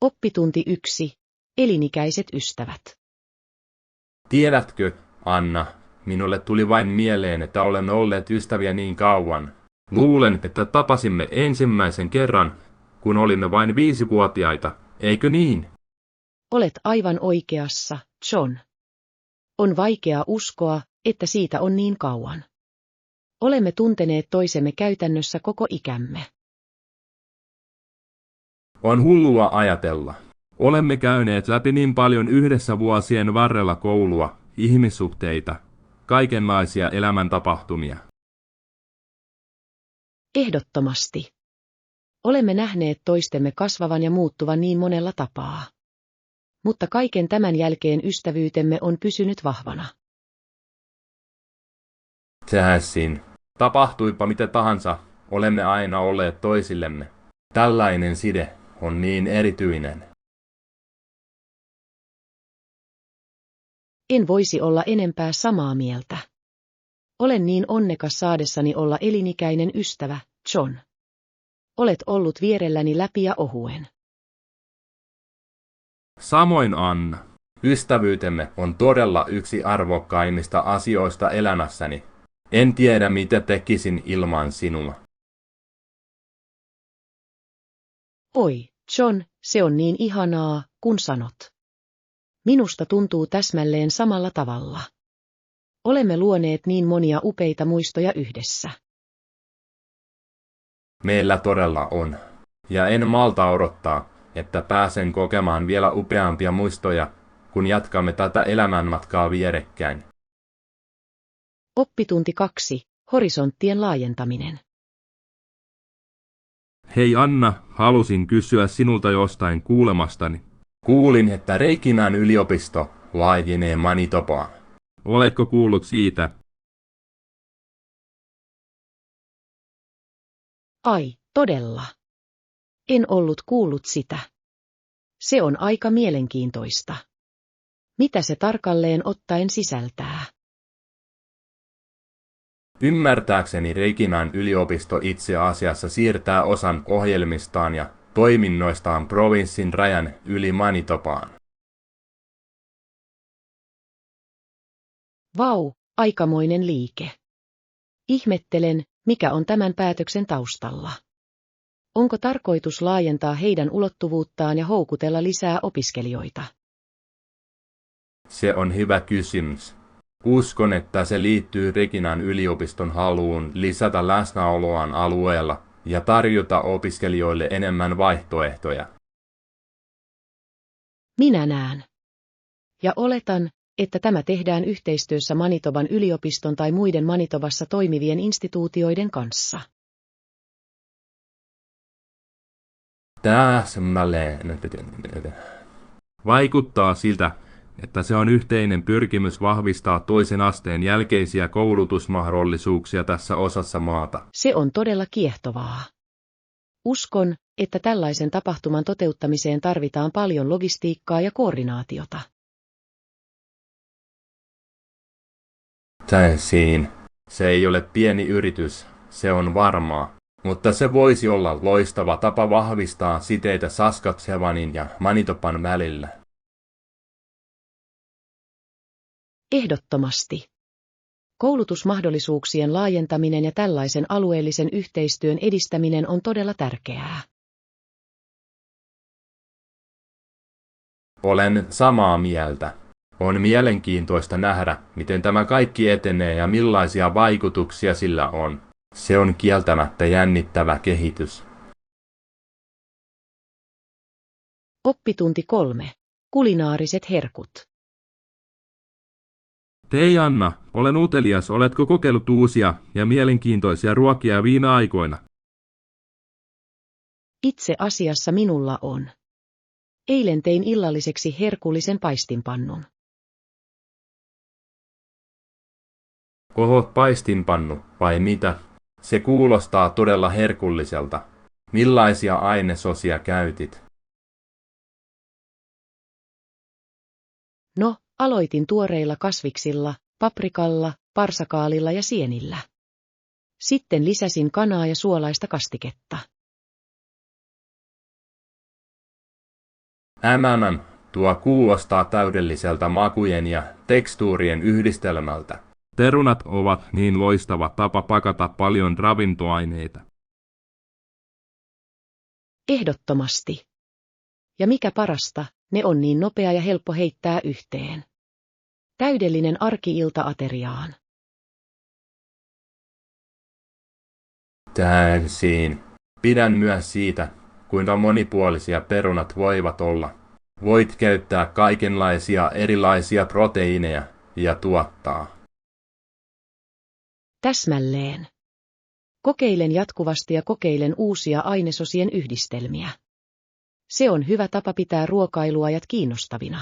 Oppitunti 1. Elinikäiset ystävät. Tiedätkö, Anna, minulle tuli vain mieleen, että olen olleet ystäviä niin kauan. Luulen, että tapasimme ensimmäisen kerran, kun olimme vain 5-vuotiaita, eikö niin? Olet aivan oikeassa, John. On vaikea uskoa, että siitä on niin kauan. Olemme tunteneet toisemme käytännössä koko ikämme. On hullua ajatella. Olemme käyneet läpi niin paljon yhdessä vuosien varrella koulua, ihmissuhteita, kaikenlaisia elämäntapahtumia. Ehdottomasti. Olemme nähneet toistemme kasvavan ja muuttuvan niin monella tapaa. Mutta kaiken tämän jälkeen ystävyytemme on pysynyt vahvana. Täysin. Tapahtuipa mitä tahansa, olemme aina olleet toisillemme. Tällainen side on niin erityinen. En voisi olla enempää samaa mieltä. Olen niin onnekas saadessani olla elinikäinen ystävä, John. Olet ollut vierelläni läpi ja ohuen. Samoin Anna. Ystävyytemme on todella yksi arvokkaimmista asioista elämässäni. En tiedä mitä tekisin ilman sinua. Oi, John, se on niin ihanaa, kun sanot. Minusta tuntuu täsmälleen samalla tavalla. Olemme luoneet niin monia upeita muistoja yhdessä. Meillä todella on. Ja en malta odottaa, että pääsen kokemaan vielä upeampia muistoja, kun jatkamme tätä elämänmatkaa vierekkäin. Oppitunti 2. Horisonttien laajentaminen. Hei Anna, halusin kysyä sinulta jostain kuulemastani. Kuulin, että Reykjavík yliopisto laajenee Manitobaan. Oletko kuullut siitä? Ai, todella. En ollut kuullut sitä. Se on aika mielenkiintoista. Mitä se tarkalleen ottaen sisältää? Ymmärtääkseni Reykjavík yliopisto itse asiassa siirtää osan ohjelmistaan ja toiminnoistaan provinssin rajan yli Manitobaan. Vau, aikamoinen liike. Ihmettelen, mikä on tämän päätöksen taustalla. Onko tarkoitus laajentaa heidän ulottuvuuttaan ja houkutella lisää opiskelijoita? Se on hyvä kysymys. Uskon, että se liittyy Reykjavík yliopiston haluun lisätä läsnäoloaan alueella ja tarjota opiskelijoille enemmän vaihtoehtoja. Minä näen. Ja oletan, että tämä tehdään yhteistyössä Manitoban yliopiston tai muiden Manitobassa toimivien instituutioiden kanssa. Täsmälleen. Vaikuttaa siltä, että se on yhteinen pyrkimys vahvistaa toisen asteen jälkeisiä koulutusmahdollisuuksia tässä osassa maata. Se on todella kiehtovaa. Uskon, että tällaisen tapahtuman toteuttamiseen tarvitaan paljon logistiikkaa ja koordinaatiota. Täysin. Se ei ole pieni yritys, se on varmaa. Mutta se voisi olla loistava tapa vahvistaa siteitä Saskatchewanin ja Manitoban välillä. Ehdottomasti. Koulutusmahdollisuuksien laajentaminen ja tällaisen alueellisen yhteistyön edistäminen on todella tärkeää. Olen samaa mieltä. On mielenkiintoista nähdä, miten tämä kaikki etenee ja millaisia vaikutuksia sillä on. Se on kieltämättä jännittävä kehitys. Oppitunti 3. Kulinaariset herkut. Hei Anna, olen utelias, oletko kokeillut uusia ja mielenkiintoisia ruokia viime aikoina? Itse asiassa minulla on. Eilen tein illalliseksi herkullisen paistinpannun. Oho, paistinpannu, vai mitä? Se kuulostaa todella herkulliselta. Millaisia ainesosia käytit? No, aloitin tuoreilla kasviksilla, paprikalla, parsakaalilla ja sienillä. Sitten lisäsin kanaa ja suolaista kastiketta. tuo kuulostaa täydelliseltä makujen ja tekstuurien yhdistelmältä. Perunat ovat niin loistava tapa pakata paljon ravintoaineita. Ehdottomasti. Ja mikä parasta, ne on niin nopea ja helppo heittää yhteen. Täydellinen arki-ilta ateriaan. Täysin. Pidän myös siitä, kuinka monipuolisia perunat voivat olla. Voit käyttää kaikenlaisia erilaisia proteiineja ja tuottaa. Täsmälleen. Kokeilen jatkuvasti ja kokeilen uusia ainesosien yhdistelmiä. Se on hyvä tapa pitää ruokailuajat kiinnostavina.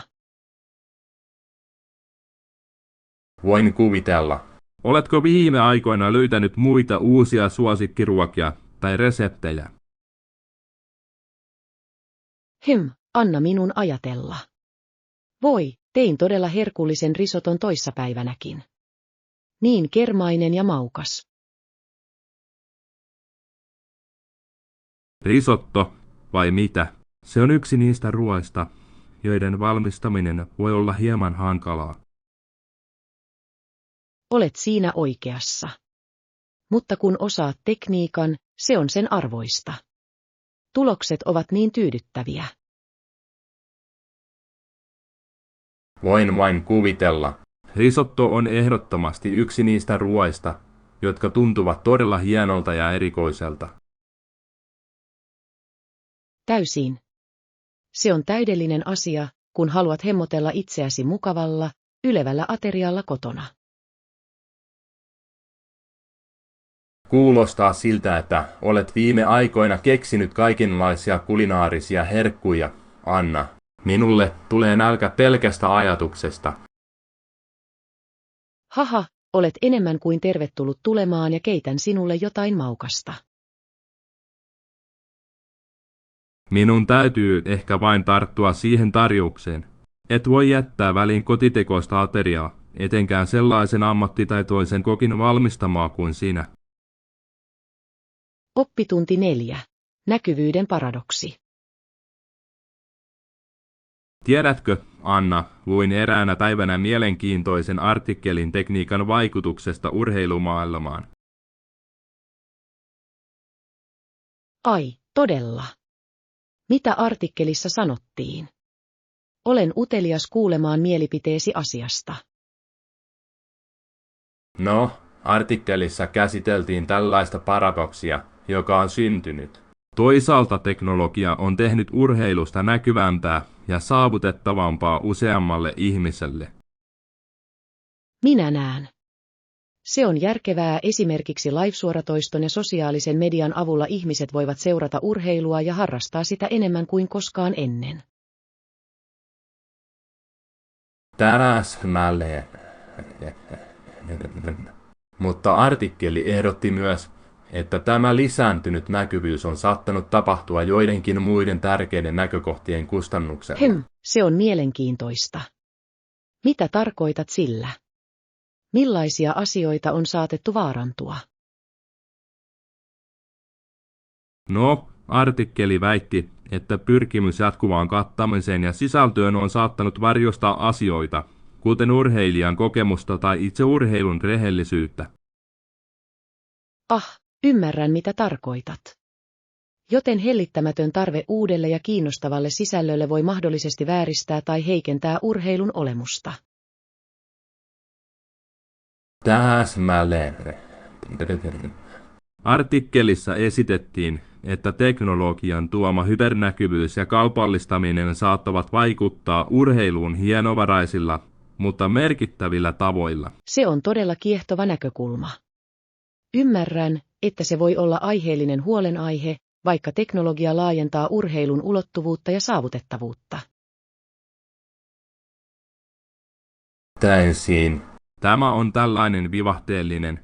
Voin kuvitella. Oletko viime aikoina löytänyt muita uusia suosikkiruokia tai reseptejä? Anna minun ajatella. Voi, tein todella herkullisen risoton toissapäivänäkin. Niin kermainen ja maukas. Risotto, vai mitä? Se on yksi niistä ruoista, joiden valmistaminen voi olla hieman hankalaa. Olet siinä oikeassa. Mutta kun osaat tekniikan, se on sen arvoista. Tulokset ovat niin tyydyttäviä. Voin vain kuvitella. Risotto on ehdottomasti yksi niistä ruoista, jotka tuntuvat todella hienolta ja erikoiselta. Täysin. Se on täydellinen asia, kun haluat hemmotella itseäsi mukavalla, ylevällä aterialla kotona. Kuulostaa siltä, että olet viime aikoina keksinyt kaikenlaisia kulinaarisia herkkuja, Anna. Minulle tulee nälkä pelkästä ajatuksesta. Haha, olet enemmän kuin tervetullut tulemaan ja keitän sinulle jotain maukasta. Minun täytyy ehkä vain tarttua siihen tarjoukseen. Et voi jättää väliin kotitekoista ateriaa, etenkään sellaisen ammattitaitoisen kokin valmistamaa kuin sinä. Oppitunti 4. Näkyvyyden paradoksi. Tiedätkö, Anna, luin eräänä päivänä mielenkiintoisen artikkelin tekniikan vaikutuksesta urheilumaailmaan. Ai, todella. Mitä artikkelissa sanottiin? Olen utelias kuulemaan mielipiteesi asiasta. No, artikkelissa käsiteltiin tällaista paradoksia, joka on syntynyt. Toisaalta teknologia on tehnyt urheilusta näkyvämpää ja saavutettavampaa useammalle ihmiselle. Minä näen. Se on järkevää, esimerkiksi live-suoratoiston ja sosiaalisen median avulla ihmiset voivat seurata urheilua ja harrastaa sitä enemmän kuin koskaan ennen. Täsmälleen. Mutta artikkeli ehdotti myös, että tämä lisääntynyt näkyvyys on saattanut tapahtua joidenkin muiden tärkeiden näkökohtien kustannuksella. Se on mielenkiintoista. Mitä tarkoitat sillä? Millaisia asioita on saatettu vaarantua? No, artikkeli väitti, että pyrkimys jatkuvaan kattamiseen ja sisältöön on saattanut varjostaa asioita, kuten urheilijan kokemusta tai itse urheilun rehellisyyttä. Ymmärrän mitä tarkoitat. Joten hellittämätön tarve uudelle ja kiinnostavalle sisällölle voi mahdollisesti vääristää tai heikentää urheilun olemusta. Täsmälleen. Artikkelissa esitettiin, että teknologian tuoma hypernäkyvyys ja kaupallistaminen saattavat vaikuttaa urheiluun hienovaraisilla, mutta merkittävillä tavoilla. Se on todella kiehtova näkökulma. Ymmärrän, että se voi olla aiheellinen huolenaihe, vaikka teknologia laajentaa urheilun ulottuvuutta ja saavutettavuutta. Täysin. Tämä on tällainen vivahteellinen,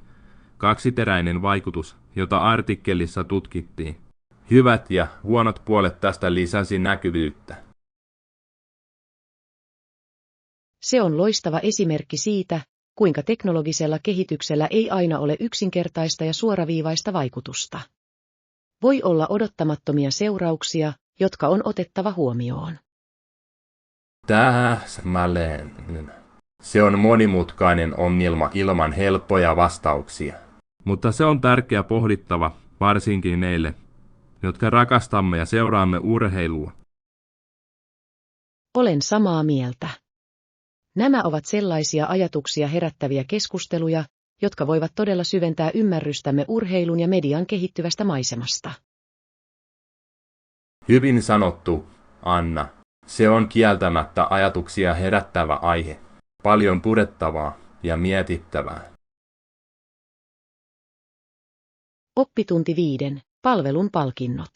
kaksiteräinen vaikutus, jota artikkelissa tutkittiin. Hyvät ja huonot puolet tästä lisäsi näkyvyyttä. Se on loistava esimerkki siitä, kuinka teknologisella kehityksellä ei aina ole yksinkertaista ja suoraviivaista vaikutusta. Voi olla odottamattomia seurauksia, jotka on otettava huomioon. Täsmälleen. Se on monimutkainen ongelma ilman helppoja vastauksia. Mutta se on tärkeä pohdittava, varsinkin meille, jotka rakastamme ja seuraamme urheilua. Olen samaa mieltä. Nämä ovat sellaisia ajatuksia herättäviä keskusteluja, jotka voivat todella syventää ymmärrystämme urheilun ja median kehittyvästä maisemasta. Hyvin sanottu, Anna. Se on kieltämättä ajatuksia herättävä aihe. Paljon purettavaa ja mietittävää. Oppitunti 5. Palvelun palkinnot.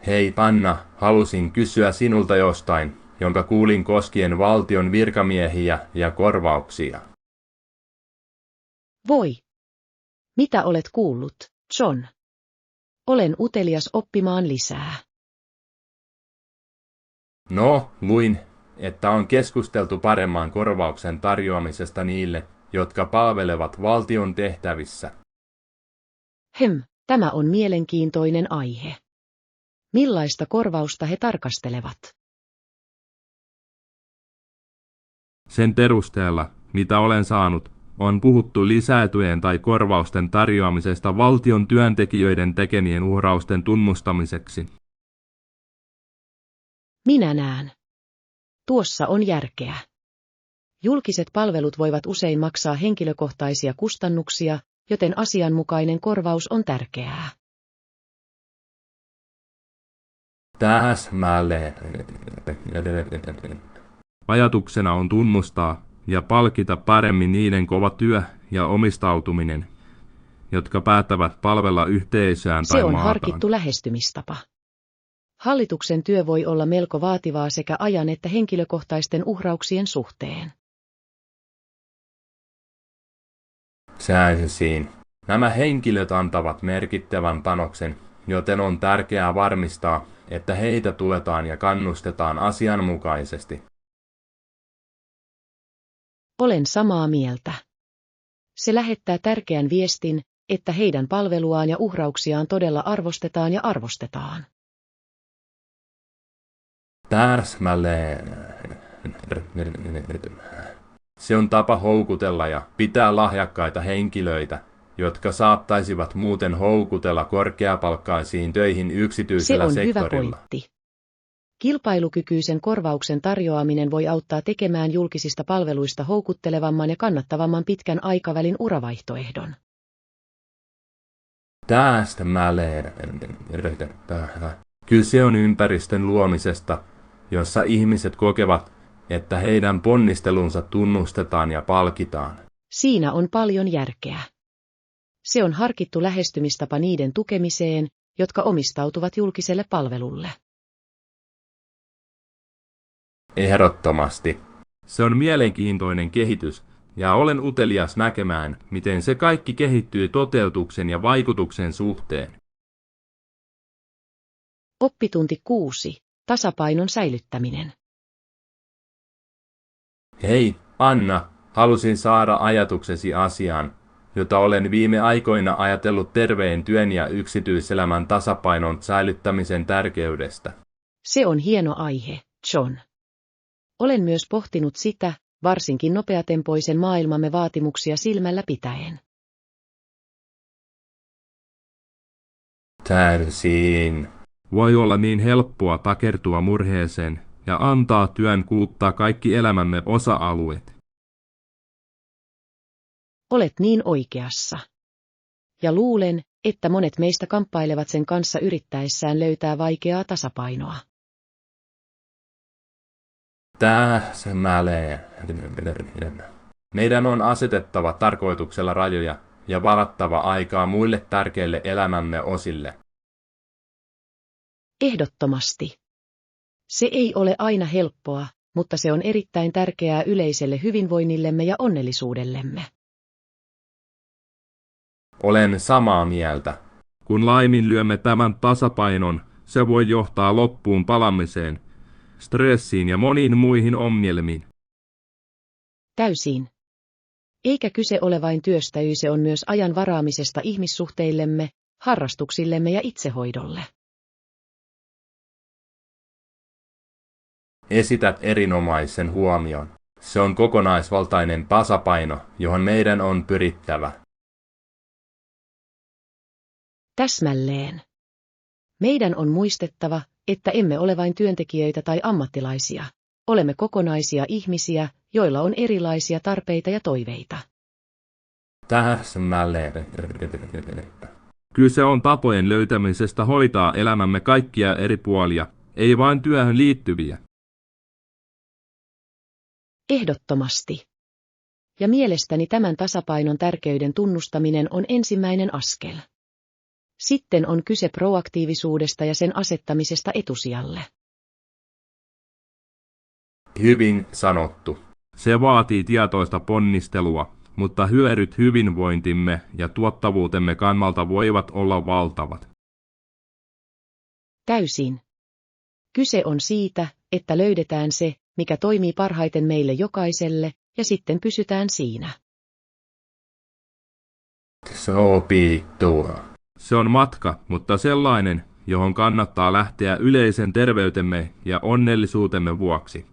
Hei Anna, halusin kysyä sinulta jostain, jonka kuulin koskien valtion virkamiehiä ja korvauksia. Voi. Mitä olet kuullut, John? Olen utelias oppimaan lisää. No, luin, että on keskusteltu paremman korvauksen tarjoamisesta niille, jotka palvelevat valtion tehtävissä. Tämä on mielenkiintoinen aihe. Millaista korvausta he tarkastelevat? Sen perusteella, mitä olen saanut, on puhuttu lisäetujen tai korvausten tarjoamisesta valtion työntekijöiden tekemien uhrausten tunnustamiseksi. Minä näen. Tuossa on järkeä. Julkiset palvelut voivat usein maksaa henkilökohtaisia kustannuksia, joten asianmukainen korvaus on tärkeää. Täsmälleen. Ajatuksena on tunnustaa ja palkita paremmin niiden kova työ ja omistautuminen, jotka päättävät palvella yhteisöään tai Se on maataan. harkittu lähestymistapa. Hallituksen työ voi olla melko vaativaa sekä ajan että henkilökohtaisten uhrauksien suhteen. Säännösiin. Nämä henkilöt antavat merkittävän panoksen, joten on tärkeää varmistaa, että heitä tuetaan ja kannustetaan asianmukaisesti. Olen samaa mieltä. Se lähettää tärkeän viestin, että heidän palveluaan ja uhrauksiaan todella arvostetaan ja arvostetaan. Täsmälleen. Se on tapa houkutella ja pitää lahjakkaita henkilöitä, jotka saattaisivat muuten houkutella korkeapalkkaisiin töihin Se yksityisellä on sektorilla. hyvä pointti. Kilpailukykyisen korvauksen tarjoaminen voi auttaa tekemään julkisista palveluista houkuttelevamman ja kannattavamman pitkän aikavälin uravaihtoehdon. Täsmälleen. Kyse on ympäristön luomisesta, jossa ihmiset kokevat, että heidän ponnistelunsa tunnustetaan ja palkitaan. Siinä on paljon järkeä. Se on harkittu lähestymistapa niiden tukemiseen, jotka omistautuvat julkiselle palvelulle. Ehdottomasti. Se on mielenkiintoinen kehitys, ja olen utelias näkemään, miten se kaikki kehittyy toteutuksen ja vaikutuksen suhteen. Oppitunti 6. Tasapainon säilyttäminen. Hei, Anna, halusin saada ajatuksesi asiaan, jota olen viime aikoina ajatellut terveen työn ja yksityiselämän tasapainon säilyttämisen tärkeydestä. Se on hieno aihe, John. Olen myös pohtinut sitä, varsinkin nopeatempoisen maailmamme vaatimuksia silmällä pitäen. Täysin. Voi olla niin helppoa takertua murheeseen ja antaa työn kuuttaa kaikki elämämme osa-alueet. Olet niin oikeassa. Ja luulen, että monet meistä kamppailevat sen kanssa yrittäessään löytää vaikeaa tasapainoa. Täsmälleen. Meidän on asetettava tarkoituksella rajoja ja varattava aikaa muille tärkeille elämämme osille. Ehdottomasti. Se ei ole aina helppoa, mutta se on erittäin tärkeää yleiselle hyvinvoinnillemme ja onnellisuudellemme. Olen samaa mieltä. Kun laiminlyömme tämän tasapainon, se voi johtaa loppuun palamiseen, stressiin ja moniin muihin ongelmiin. Täysin. Eikä kyse ole vain työstä, se on myös ajan varaamisesta ihmissuhteillemme, harrastuksillemme ja itsehoidolle. Esität erinomaisen huomion. Se on kokonaisvaltainen tasapaino, johon meidän on pyrittävä. Täsmälleen. Meidän on muistettava, että emme ole vain työntekijöitä tai ammattilaisia. Olemme kokonaisia ihmisiä, joilla on erilaisia tarpeita ja toiveita. Täsmälleen. Kyse on tapojen löytämisestä hoitaa elämämme kaikkia eri puolia, ei vain työhön liittyviä. Ehdottomasti. Ja mielestäni tämän tasapainon tärkeyden tunnustaminen on ensimmäinen askel. Sitten on kyse proaktiivisuudesta ja sen asettamisesta etusijalle. Hyvin sanottu. Se vaatii tietoista ponnistelua, mutta hyödyt hyvinvointimme ja tuottavuutemme kannalta voivat olla valtavat. Täysin. Kyse on siitä, että löydetään se, mikä toimii parhaiten meille jokaiselle, ja sitten pysytään siinä. Sopii tuo. Se on matka, mutta sellainen, johon kannattaa lähteä yleisen terveytemme ja onnellisuutemme vuoksi.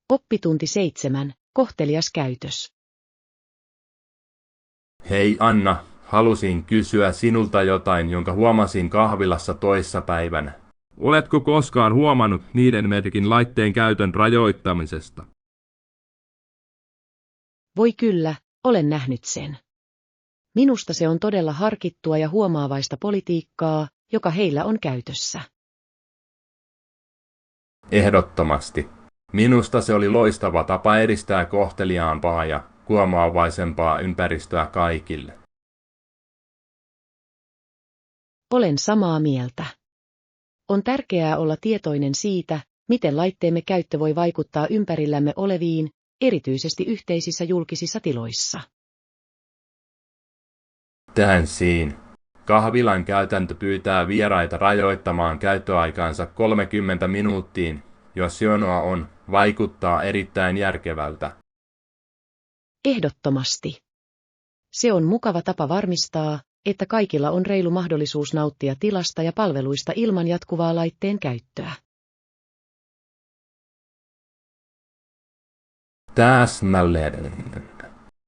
Oppitunti 7. Kohtelias käytös. Hei Anna, halusin kysyä sinulta jotain, jonka huomasin kahvilassa toissapäivänä. Oletko koskaan huomannut niiden merkin laitteen käytön rajoittamisesta? Voi kyllä, olen nähnyt sen. Minusta se on todella harkittua ja huomaavaista politiikkaa, joka heillä on käytössä. Ehdottomasti. Minusta se oli loistava tapa edistää kohteliaampaa ja huomaavaisempaa ympäristöä kaikille. Olen samaa mieltä. On tärkeää olla tietoinen siitä, miten laitteemme käyttö voi vaikuttaa ympärillämme oleviin, erityisesti yhteisissä julkisissa tiloissa. Täysin. Kahvilan käytäntö pyytää vieraita rajoittamaan käyttöaikaansa 30 minuuttiin, jos jonoa on, vaikuttaa erittäin järkevältä. Ehdottomasti. Se on mukava tapa varmistaa, että kaikilla on reilu mahdollisuus nauttia tilasta ja palveluista ilman jatkuvaa laitteen käyttöä. Täsmälleen.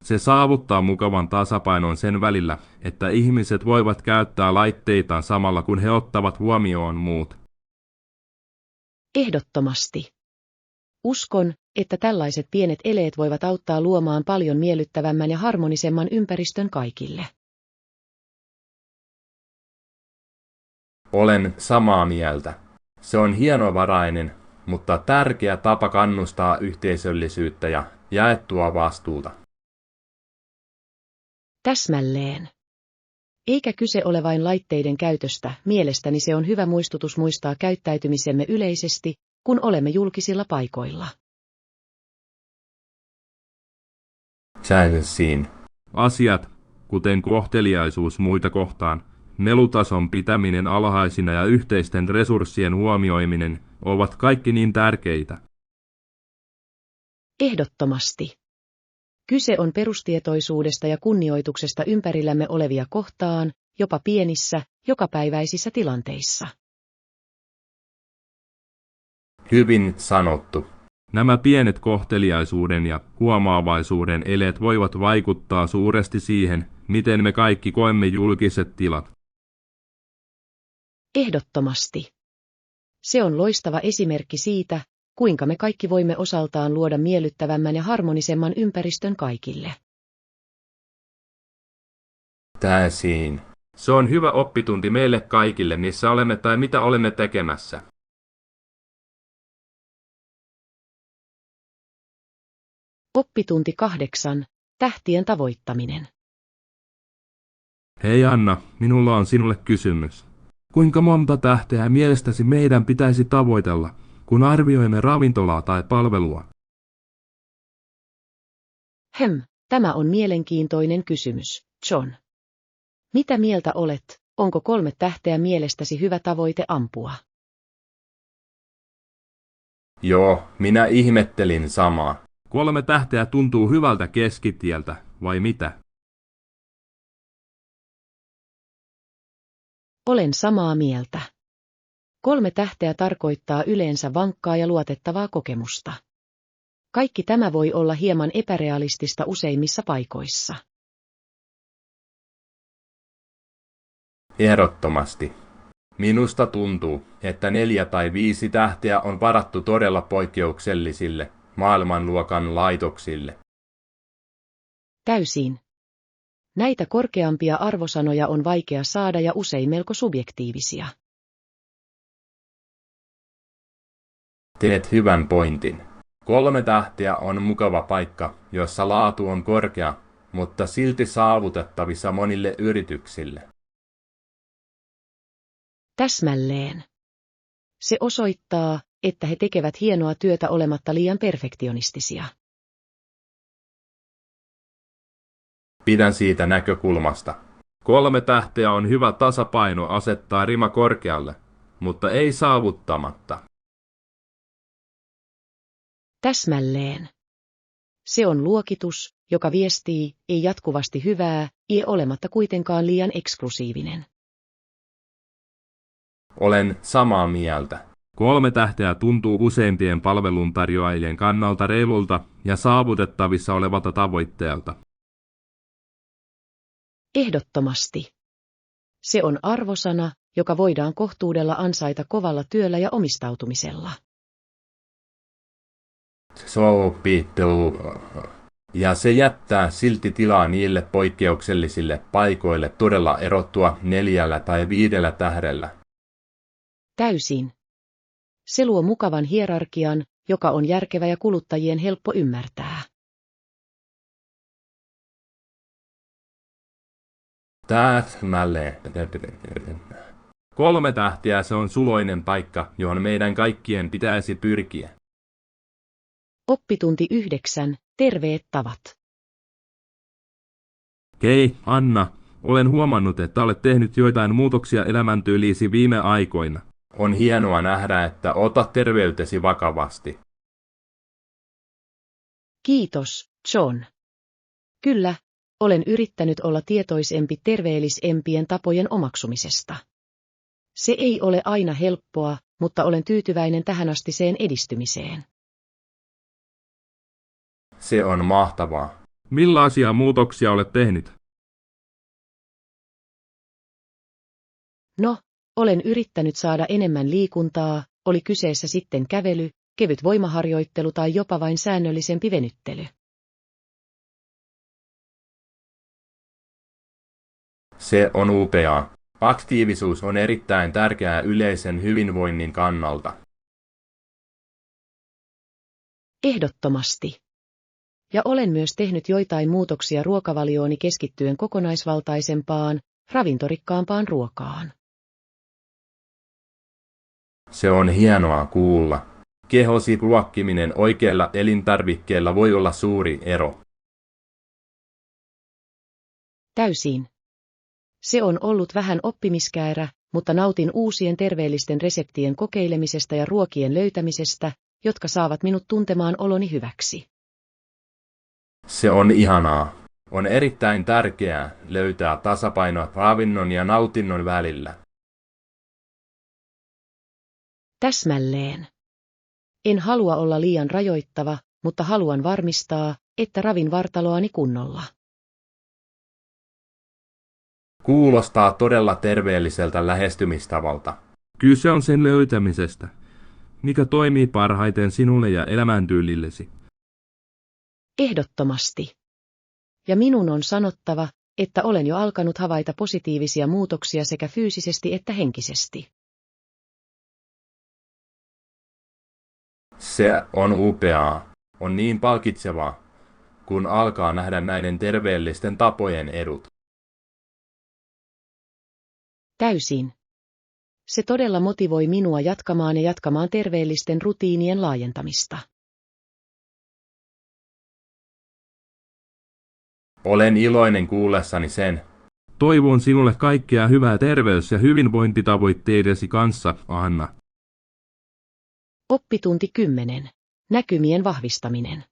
Se saavuttaa mukavan tasapainon sen välillä, että ihmiset voivat käyttää laitteitaan samalla kun he ottavat huomioon muut. Ehdottomasti. Uskon, että tällaiset pienet eleet voivat auttaa luomaan paljon miellyttävämmän ja harmonisemman ympäristön kaikille. Olen samaa mieltä. Se on hienovarainen, mutta tärkeä tapa kannustaa yhteisöllisyyttä ja jaettua vastuuta. Täsmälleen. Eikä kyse ole vain laitteiden käytöstä, mielestäni se on hyvä muistutus muistaa käyttäytymisemme yleisesti, kun olemme julkisilla paikoilla. Täysin. Asiat, kuten kohteliaisuus muita kohtaan, melutason pitäminen alhaisina ja yhteisten resurssien huomioiminen, ovat kaikki niin tärkeitä. Ehdottomasti. Kyse on perustietoisuudesta ja kunnioituksesta ympärillämme olevia kohtaan, jopa pienissä, jokapäiväisissä tilanteissa. Hyvin sanottu. Nämä pienet kohteliaisuuden ja huomaavaisuuden eleet voivat vaikuttaa suuresti siihen, miten me kaikki koemme julkiset tilat. Ehdottomasti. Se on loistava esimerkki siitä, kuinka me kaikki voimme osaltaan luoda miellyttävämmän ja harmonisemman ympäristön kaikille. Täysin. Se on hyvä oppitunti meille kaikille, missä olemme tai mitä olemme tekemässä. Oppitunti 8. Tähtien tavoittaminen. Hei Anna, minulla on sinulle kysymys. Kuinka monta tähteä mielestäsi meidän pitäisi tavoitella, kun arvioimme ravintolaa tai palvelua? Tämä on mielenkiintoinen kysymys, John. Mitä mieltä olet, onko 3 tähteä mielestäsi hyvä tavoite ampua? Joo, minä ihmettelin samaa. 3 tähteä tuntuu hyvältä keskitieltä, vai mitä? Olen samaa mieltä. 3 tähteä tarkoittaa yleensä vankkaa ja luotettavaa kokemusta. Kaikki tämä voi olla hieman epärealistista useimmissa paikoissa. Ehdottomasti. Minusta tuntuu, että 4 tai 5 tähteä on varattu todella poikkeuksellisille maailmanluokan laitoksille. Täysin. Näitä korkeampia arvosanoja on vaikea saada ja usein melko subjektiivisia. Teet hyvän pointin. 3 tähteä on mukava paikka, jossa laatu on korkea, mutta silti saavutettavissa monille yrityksille. Täsmälleen. Se osoittaa, että he tekevät hienoa työtä olematta liian perfektionistisia. Pidän siitä näkökulmasta. 3 tähteä on hyvä tasapaino asettaa rima korkealle, mutta ei saavuttamatta. Täsmälleen. Se on luokitus, joka viestii, ei jatkuvasti hyvää, ei olematta kuitenkaan liian eksklusiivinen. Olen samaa mieltä. 3 tähteä tuntuu useimpien palveluntarjoajien kannalta reilulta ja saavutettavissa olevalta tavoitteelta. Ehdottomasti. Se on arvosana, joka voidaan kohtuudella ansaita kovalla työllä ja omistautumisella. Sopituu. Ja se jättää silti tilaa niille poikkeuksellisille paikoille todella erottua 4 tai 5 tähdellä. Täysin. Se luo mukavan hierarkian, joka on järkevä ja kuluttajien helppo ymmärtää. Täsmälleen. 3 tähteä se on suloinen paikka, johon meidän kaikkien pitäisi pyrkiä. Oppitunti 9. Terveet tavat. Hei, Anna, olen huomannut, että olet tehnyt joitain muutoksia elämäntyyliisi viime aikoina. On hienoa nähdä, että otat terveytesi vakavasti. Kiitos, John. Kyllä, olen yrittänyt olla tietoisempi terveellisempien tapojen omaksumisesta. Se ei ole aina helppoa, mutta olen tyytyväinen tähänastiseen edistymiseen. Se on mahtavaa. Millaisia muutoksia olet tehnyt? No, olen yrittänyt saada enemmän liikuntaa, oli kyseessä sitten kävely, kevyt voimaharjoittelu tai jopa vain säännöllisempi venyttely. Se on upeaa. Aktiivisuus on erittäin tärkeää yleisen hyvinvoinnin kannalta. Ehdottomasti. Ja olen myös tehnyt joitain muutoksia ruokavaliooni keskittyen kokonaisvaltaisempaan, ravintorikkaampaan ruokaan. Se on hienoa kuulla. Kehosi ruokkiminen oikeilla elintarvikkeilla voi olla suuri ero. Täysin. Se on ollut vähän oppimiskäärä, mutta nautin uusien terveellisten reseptien kokeilemisesta ja ruokien löytämisestä, jotka saavat minut tuntemaan oloni hyväksi. Se on ihanaa. On erittäin tärkeää löytää tasapaino ravinnon ja nautinnon välillä. Täsmälleen. En halua olla liian rajoittava, mutta haluan varmistaa, että ravin vartaloani kunnolla. Kuulostaa todella terveelliseltä lähestymistavalta. Kyse on sen löytämisestä, mikä toimii parhaiten sinulle ja elämäntyylillesi. Ehdottomasti. Ja minun on sanottava, että olen jo alkanut havaita positiivisia muutoksia sekä fyysisesti että henkisesti. Se on upeaa. On niin palkitsevaa, kun alkaa nähdä näiden terveellisten tapojen edut. Täysin. Se todella motivoi minua jatkamaan terveellisten rutiinien laajentamista. Olen iloinen kuullessani sen. Toivon sinulle kaikkea hyvää terveys- ja hyvinvointitavoitteidesi kanssa, Anna. Oppitunti 10. Näkymien vahvistaminen.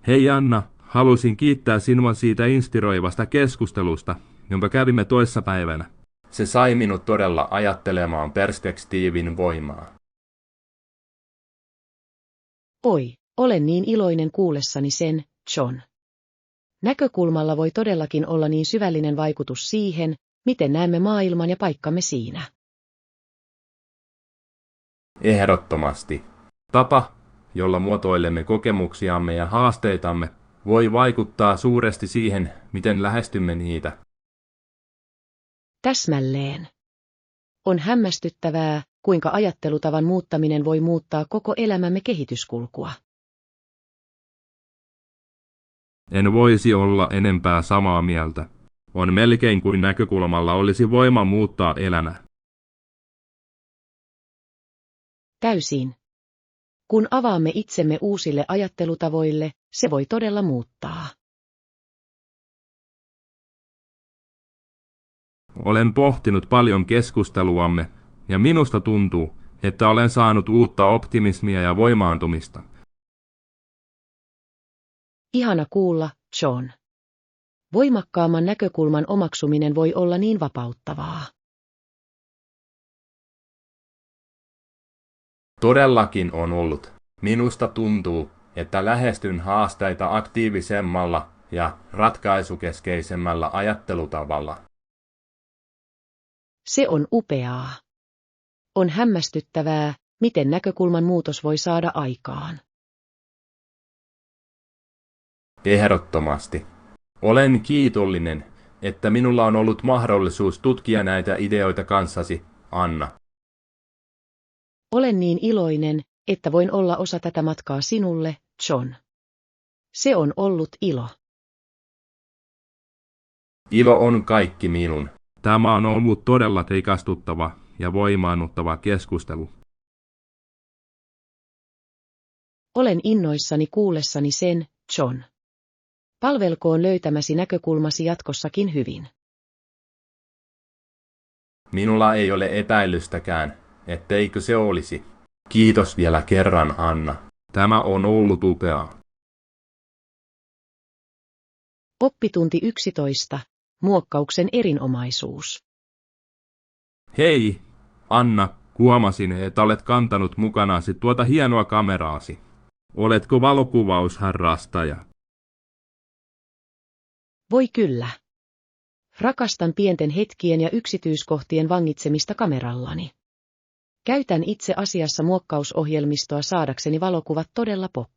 Hei Anna, halusin kiittää sinua siitä inspiroivasta keskustelusta, jonka kävimme toissapäivänä. Se sai minut todella ajattelemaan perspektiivin voimaa. Oi, olen niin iloinen kuullessani sen, John. Näkökulmalla voi todellakin olla niin syvällinen vaikutus siihen, miten näemme maailman ja paikkamme siinä. Ehdottomasti. Tapa, jolla muotoilemme kokemuksiamme ja haasteitamme, voi vaikuttaa suuresti siihen, miten lähestymme niitä. Täsmälleen. On hämmästyttävää, kuinka ajattelutavan muuttaminen voi muuttaa koko elämämme kehityskulkua. En voisi olla enempää samaa mieltä. On melkein kuin näkökulmalla olisi voima muuttaa elämä. Täysin. Kun avaamme itsemme uusille ajattelutavoille, se voi todella muuttaa. Olen pohtinut paljon keskusteluamme, ja minusta tuntuu, että olen saanut uutta optimismia ja voimaantumista. Ihana kuulla, John. Voimakkaamman näkökulman omaksuminen voi olla niin vapauttavaa. Todellakin on ollut. Minusta tuntuu, että lähestyn haasteita aktiivisemmalla ja ratkaisukeskeisemmällä ajattelutavalla. Se on upeaa. On hämmästyttävää, miten näkökulman muutos voi saada aikaan. Ehdottomasti. Olen kiitollinen, että minulla on ollut mahdollisuus tutkia näitä ideoita kanssasi, Anna. Olen niin iloinen, että voin olla osa tätä matkaa sinulle, John. Se on ollut ilo. Ilo on kaikki minun. Tämä on ollut todella rikastuttava ja voimaannuttava keskustelu. Olen innoissani kuullessani sen, John. Palvelkoon löytämäsi näkökulmasi jatkossakin hyvin. Minulla ei ole epäilystäkään, etteikö se olisi. Kiitos vielä kerran, Anna. Tämä on ollut upeaa. Oppitunti 11. Muokkauksen erinomaisuus. Hei, Anna, huomasin, että olet kantanut mukanasi tuota hienoa kameraasi. Oletko valokuvausharrastaja? Voi kyllä. Rakastan pienten hetkien ja yksityiskohtien vangitsemista kamerallani. Käytän itse asiassa muokkausohjelmistoa saadakseni valokuvat todella pop.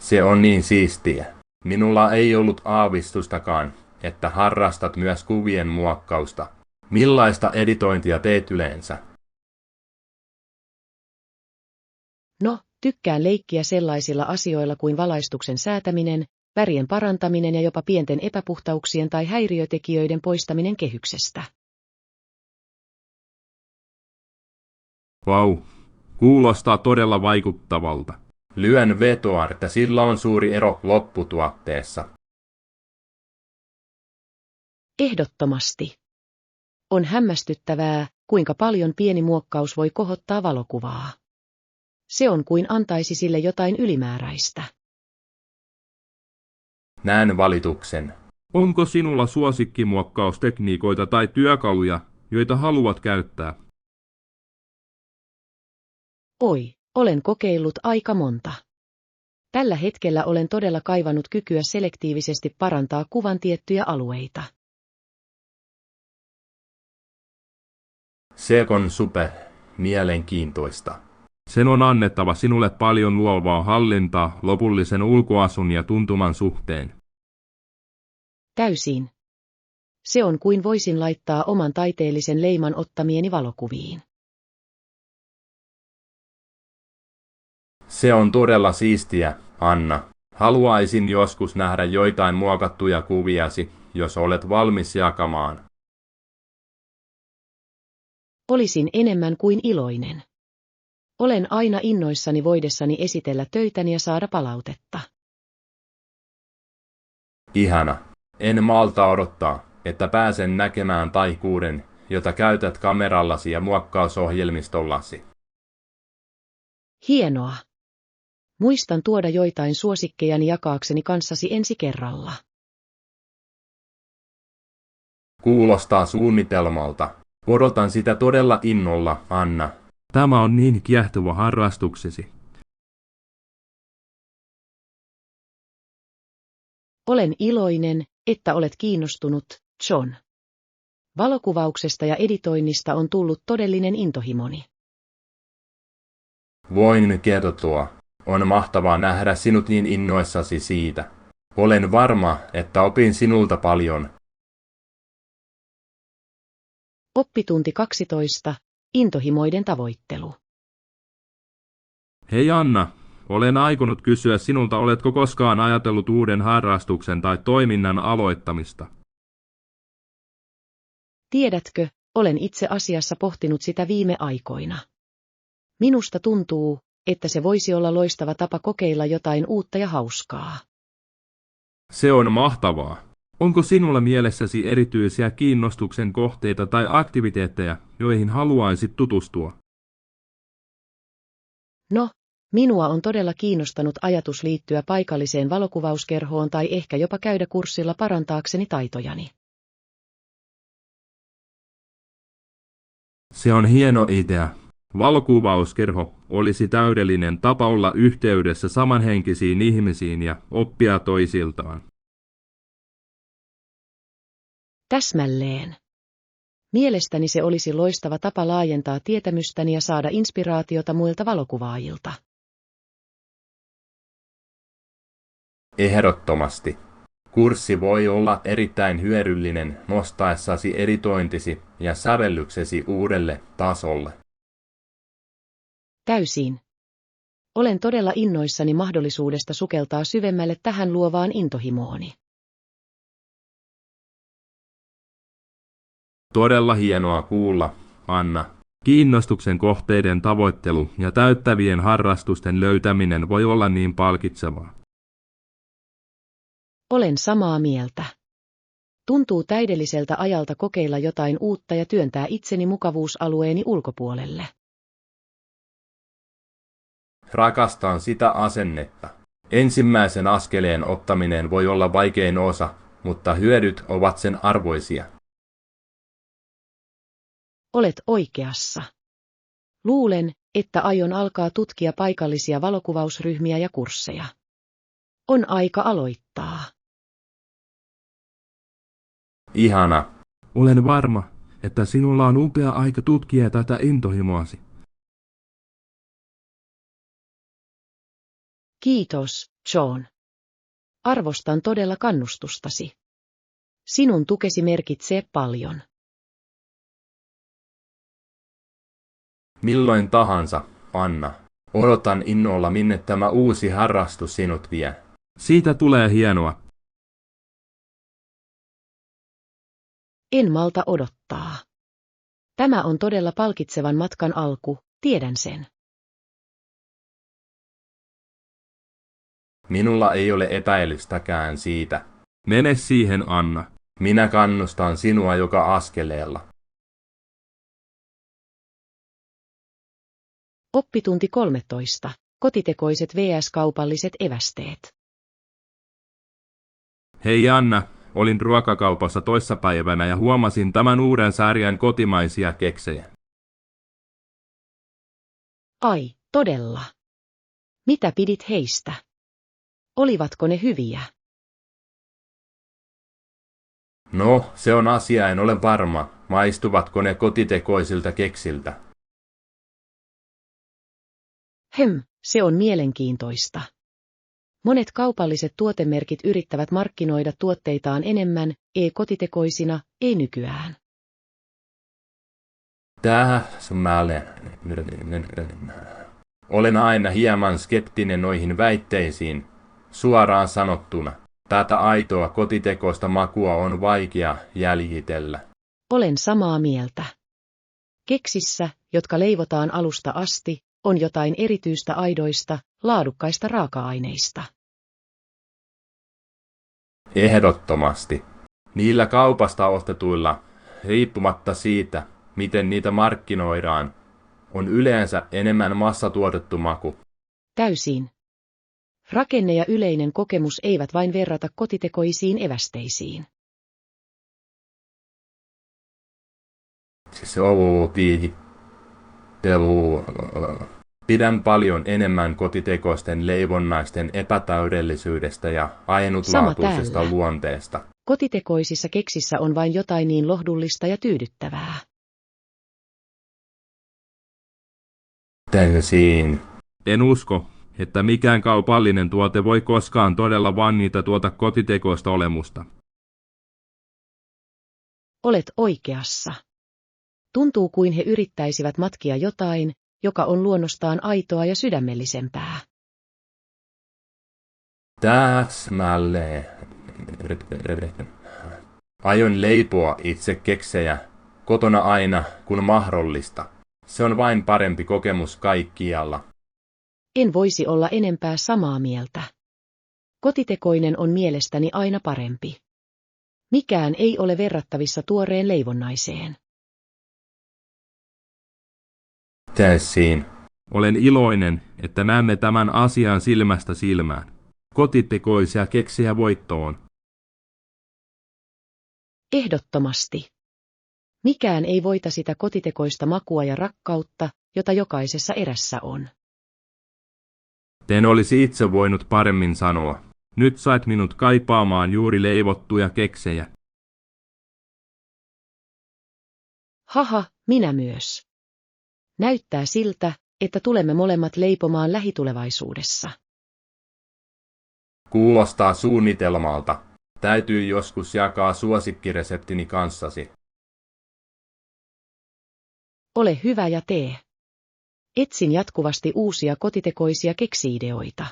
Se on niin siistiä. Minulla ei ollut aavistustakaan, että harrastat myös kuvien muokkausta. Millaista editointia teet yleensä? No, tykkään leikkiä sellaisilla asioilla kuin valaistuksen säätäminen, värien parantaminen ja jopa pienten epäpuhtauksien tai häiriötekijöiden poistaminen kehyksestä. Vau, kuulostaa todella vaikuttavalta. Lyön vetoa, että sillä on suuri ero lopputuotteessa. Ehdottomasti. On hämmästyttävää, kuinka paljon pieni muokkaus voi kohottaa valokuvaa. Se on kuin antaisi sille jotain ylimääräistä. Näen valituksen. Onko sinulla suosikkimuokkaustekniikoita tai työkaluja, joita haluat käyttää? Oi, olen kokeillut aika monta. Tällä hetkellä olen todella kaivannut kykyä selektiivisesti parantaa kuvan tiettyjä alueita. Se on super mielenkiintoista. Sen on annettava sinulle paljon luovaa hallintaa lopullisen ulkoasun ja tuntuman suhteen. Täysin. Se on kuin voisin laittaa oman taiteellisen leiman ottamieni valokuviin. Se on todella siistiä, Anna. Haluaisin joskus nähdä joitain muokattuja kuviasi, jos olet valmis jakamaan. Olisin enemmän kuin iloinen. Olen aina innoissani voidessani esitellä töitäni ja saada palautetta. Ihana. En malta odottaa, että pääsen näkemään taikuuden, jota käytät kamerallasi ja muokkausohjelmistollasi. Hienoa. Muistan tuoda joitain suosikkejani jakaakseni kanssasi ensi kerralla. Kuulostaa suunnitelmalta. Odotan sitä todella innolla, Anna. Tämä on niin kiehtova harrastuksesi. Olen iloinen, että olet kiinnostunut, John. Valokuvauksesta ja editoinnista on tullut todellinen intohimoni. Voin kertoa. On mahtavaa nähdä sinut niin innoissasi siitä. Olen varma, että opin sinulta paljon. Oppitunti 12. Intohimoiden tavoittelu. Hei Anna, olen aikonut kysyä sinulta, oletko koskaan ajatellut uuden harrastuksen tai toiminnan aloittamista? Tiedätkö, olen itse asiassa pohtinut sitä viime aikoina. Minusta tuntuu, että se voisi olla loistava tapa kokeilla jotain uutta ja hauskaa. Se on mahtavaa. Onko sinulla mielessäsi erityisiä kiinnostuksen kohteita tai aktiviteetteja, joihin haluaisit tutustua? No, minua on todella kiinnostanut ajatus liittyä paikalliseen valokuvauskerhoon tai ehkä jopa käydä kurssilla parantaakseni taitojani. Se on hieno idea. Valokuvauskerho olisi täydellinen tapa olla yhteydessä samanhenkisiin ihmisiin ja oppia toisiltaan. Täsmälleen. Mielestäni se olisi loistava tapa laajentaa tietämystäni ja saada inspiraatiota muilta valokuvaajilta. Ehdottomasti. Kurssi voi olla erittäin hyödyllinen nostaessasi editointisi ja sävellyksesi uudelle tasolle. Täysin. Olen todella innoissani mahdollisuudesta sukeltaa syvemmälle tähän luovaan intohimooni. Todella hienoa kuulla, Anna. Kiinnostuksen kohteiden tavoittelu ja täyttävien harrastusten löytäminen voi olla niin palkitsevaa. Olen samaa mieltä. Tuntuu täydelliseltä ajalta kokeilla jotain uutta ja työntää itseni mukavuusalueeni ulkopuolelle. Rakastan sitä asennetta. Ensimmäisen askeleen ottaminen voi olla vaikein osa, mutta hyödyt ovat sen arvoisia. Olet oikeassa. Luulen, että aion alkaa tutkia paikallisia valokuvausryhmiä ja kursseja. On aika aloittaa. Ihana. Olen varma, että sinulla on upea aika tutkia tätä intohimoasi. Kiitos, John. Arvostan todella kannustustasi. Sinun tukesi merkitsee paljon. Milloin tahansa, Anna. Odotan innolla, minne tämä uusi harrastus sinut vie. Siitä tulee hienoa. En malta odottaa. Tämä on todella palkitsevan matkan alku, tiedän sen. Minulla ei ole epäilystäkään siitä. Mene siihen, Anna. Minä kannustan sinua joka askeleella. Oppitunti 13. Kotitekoiset vs. kaupalliset evästeet. Hei Anna, olin ruokakaupassa toissapäivänä ja huomasin tämän uuden sarjan kotimaisia keksejä. Ai, todella. Mitä pidit heistä? Olivatko ne hyviä? No, se on asia, en ole varma. Maistuvatko ne kotitekoisilta keksiltä? Se on mielenkiintoista. Monet kaupalliset tuotemerkit yrittävät markkinoida tuotteitaan enemmän, ei kotitekoisina, ei nykyään. Olen aina hieman skeptinen noihin väitteisiin. Suoraan sanottuna, tätä aitoa kotitekoista makua on vaikea jäljitellä. Olen samaa mieltä. Keksissä, jotka leivotaan alusta asti, on jotain erityistä aidoista, laadukkaista raaka-aineista. Ehdottomasti. Niillä kaupasta ostetuilla, riippumatta siitä, miten niitä markkinoidaan, on yleensä enemmän massatuotettu maku. Täysin. Rakenne ja yleinen kokemus eivät vain verrata kotitekoisiin evästeisiin. Pidän paljon enemmän kotitekoisten leivonnaisten epätäydellisyydestä ja ainutlaatuisesta täällä. luonteesta. Kotitekoisissa keksissä on vain jotain niin lohdullista ja tyydyttävää. Täysin. En usko, että mikään kaupallinen tuote voi koskaan todella vannita tuota kotitekoista olemusta. Olet oikeassa. Tuntuu kuin he yrittäisivät matkia jotain, joka on luonnostaan aitoa ja sydämellisempää. Täsmälleen. Aion leipoa itse keksejä kotona aina, kun mahdollista. Se on vain parempi kokemus kaikkialla. En voisi olla enempää samaa mieltä. Kotitekoinen on mielestäni aina parempi. Mikään ei ole verrattavissa tuoreen leivonnaiseen. Täysin. Olen iloinen, että näemme tämän asian silmästä silmään. Kotitekoisia keksejä voittoon. Ehdottomasti. Mikään ei voita sitä kotitekoista makua ja rakkautta, jota jokaisessa erässä on. En olisi itse voinut paremmin sanoa. Nyt sait minut kaipaamaan juuri leivottuja keksejä. Haha, minä myös. Näyttää siltä, että tulemme molemmat leipomaan lähitulevaisuudessa. Kuulostaa suunnitelmalta. Täytyy joskus jakaa suosikkireseptini kanssasi. Ole hyvä ja tee. Etsin jatkuvasti uusia kotitekoisia keksi-ideoita.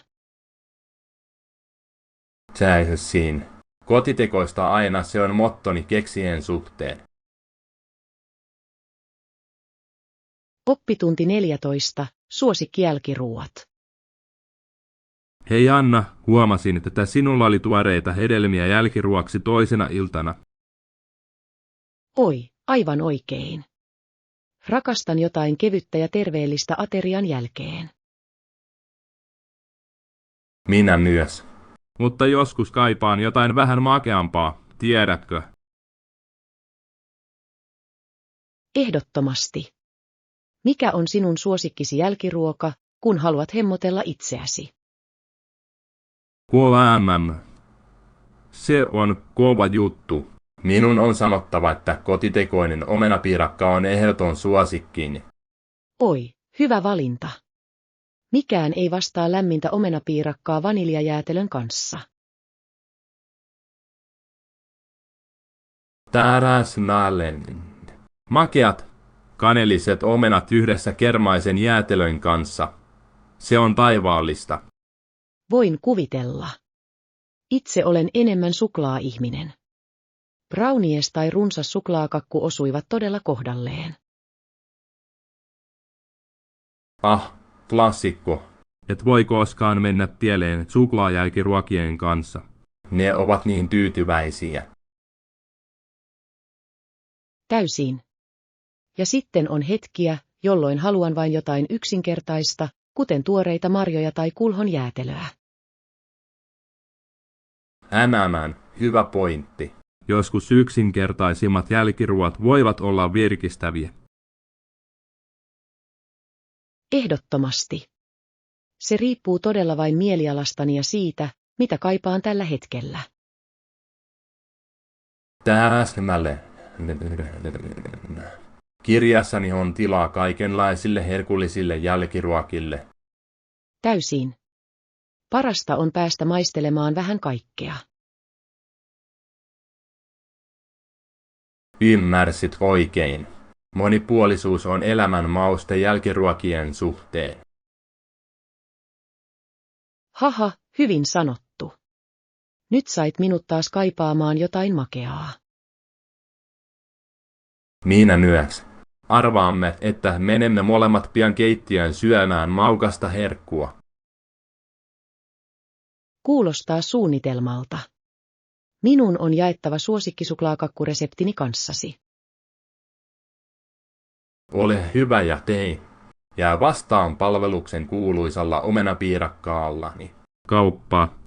Täysin. Kotitekoista aina se on mottoni keksien suhteen. Oppitunti 14. Suosikkijälkiruuat. Hei Anna, huomasin, että sinulla oli tuoreita hedelmiä jälkiruoksi toisena iltana. Oi, aivan oikein. Rakastan jotain kevyttä ja terveellistä aterian jälkeen. Minä myös. Mutta joskus kaipaan jotain vähän makeampaa, tiedätkö? Ehdottomasti. Mikä on sinun suosikkisi jälkiruoka, kun haluat hemmotella itseäsi? KMM. Se on kova juttu. Minun on sanottava, että kotitekoinen omenapiirakka on ehdoton suosikkini. Oi, hyvä valinta. Mikään ei vastaa lämmintä omenapiirakkaa vaniljajäätelön kanssa. Täsmälleen. Makeat, kaneliset omenat yhdessä kermaisen jäätelön kanssa. Se on taivaallista. Voin kuvitella. Itse olen enemmän suklaa-ihminen. Brownies tai runsas suklaakakku osuivat todella kohdalleen. Klassikko. Et voi koskaan mennä pieleen suklaajälkiruokien kanssa. Ne ovat niin tyytyväisiä. Täysin. Ja sitten on hetkiä, jolloin haluan vain jotain yksinkertaista, kuten tuoreita marjoja tai kulhon jäätelöä. Hyvä pointti. Joskus yksinkertaisimmat jälkiruot voivat olla virkistäviä. Ehdottomasti. Se riippuu todella vain mielialastani ja siitä, mitä kaipaan tällä hetkellä. Täsmälleen. Kirjassani on tilaa kaikenlaisille herkullisille jälkiruokille. Täysin. Parasta on päästä maistelemaan vähän kaikkea. Ymmärsit oikein. Monipuolisuus on elämän mauste jälkiruokien suhteen. Haha, hyvin sanottu. Nyt sait minut taas kaipaamaan jotain makeaa. Minä myös. Arvaamme, että menemme molemmat pian keittiöön syömään maukasta herkkua. Kuulostaa suunnitelmalta. Minun on jaettava suosikkisuklaakakkureseptini kanssasi. Ole hyvä ja tee. Jää vastaan palveluksen kuuluisalla omenapiirakkaallani. Kauppaa.